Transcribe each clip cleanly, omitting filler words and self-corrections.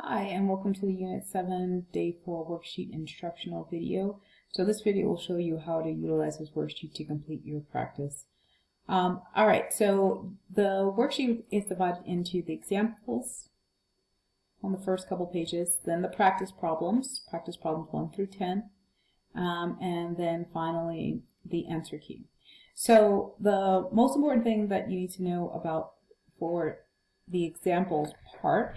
Hi, and welcome to the Unit 7 Day 4 Worksheet Instructional video. So this video will show you how to utilize this worksheet to complete your practice. Alright, so the worksheet is divided into the examples on the first couple pages, then the practice problems 1 through 10, and then finally the answer key. So the most important thing that you need to know about for the examples part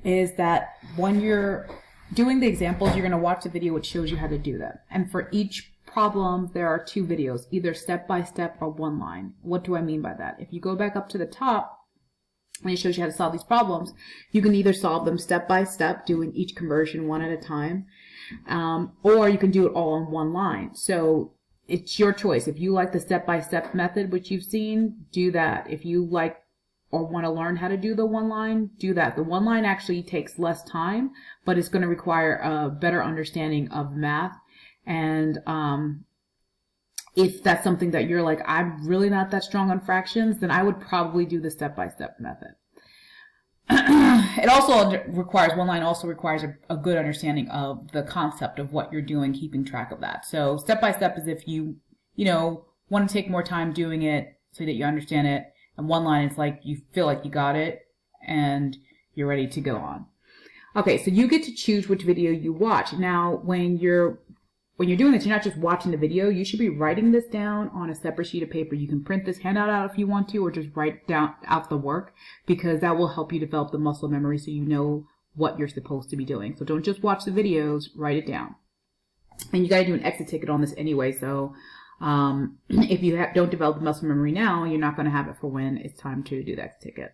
is that when you're doing the examples, you're going to watch the video which shows you how to do them. And for each problem, there are 2 videos, either step-by-step or one line. What do I mean by that? If you go back up to the top, and it shows you how to solve these problems, you can either solve them step-by-step, doing each conversion one at a time, or you can do it all in one line. So it's your choice. If you like the step-by-step method, which you've seen, do that. If you like or want to learn how to do the one line, do that. The one line actually takes less time, but it's going to require a better understanding of math. And if that's something that you're like, I'm really not that strong on fractions, then I would probably do the step-by-step method. It also requires, one line also requires a good understanding of the concept of what you're doing, keeping track of that. So step-by-step is if you want to take more time doing it so that you understand it. And one line is like you feel like you got it and you're ready to go on. Okay, so you get to choose which video you watch. Now, when you're doing this, you're not just watching the video. You should be writing this down on a separate sheet of paper. You can print this handout out if you want to, or just write down out the work, because that will help you develop the muscle memory so you know what you're supposed to be doing. So don't just watch the videos, write it down. And you got to do an exit ticket on this anyway, so if you don't develop the muscle memory now, you're not going to have it for when it's time to do the exit ticket.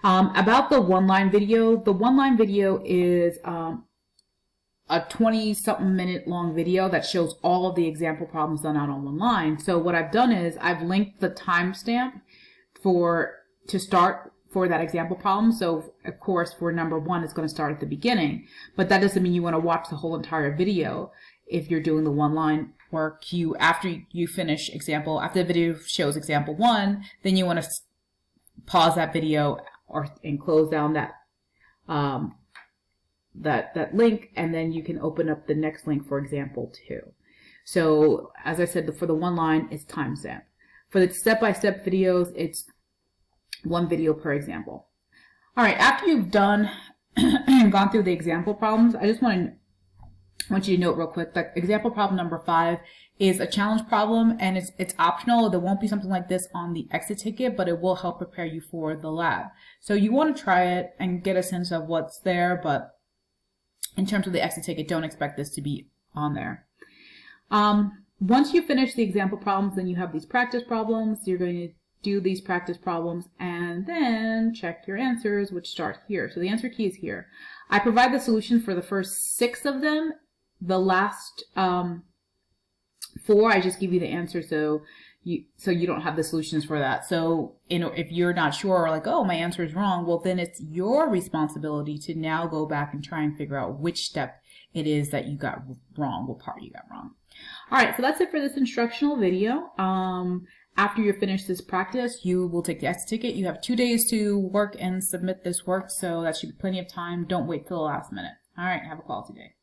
About the one-line video, the one-line video is a 20-something minute long video that shows all of the example problems done out on one line. So what I've done is I've linked the timestamp to start for that example problem. So of course for number 1 it's going to start at the beginning, but that doesn't mean you want to watch the whole entire video. If you're doing the one-line work, after you finish after the video shows example 1, then you want to pause that video and close down that that link, and then you can open up the next link for example 2. So as I said, for the one line, it's timestamp. For the step-by-step videos, it's 1 video per example. All right, after you've done and gone through the example problems, I just want you to note real quick that example problem number 5 is a challenge problem, and it's optional. There won't be something like this on the exit ticket, but it will help prepare you for the lab. So you want to try it and get a sense of what's there, but in terms of the exit ticket, don't expect this to be on there. Once you finish the example problems, then you have these practice problems. You're going to do these practice problems and then check your answers, which start here. So the answer key is here. I provide the solution for the first 6 of them. The last 4, I just give you the answer so you don't have the solutions for that. So if you're not sure, or like, oh, my answer is wrong, well then it's your responsibility to now go back and try and figure out which step it is that you got wrong, what part you got wrong. All right, so that's it for this instructional video. After you finish this practice, you will take the exit ticket. You have 2 days to work and submit this work, so that should be plenty of time. Don't wait till the last minute. All right, have a quality day.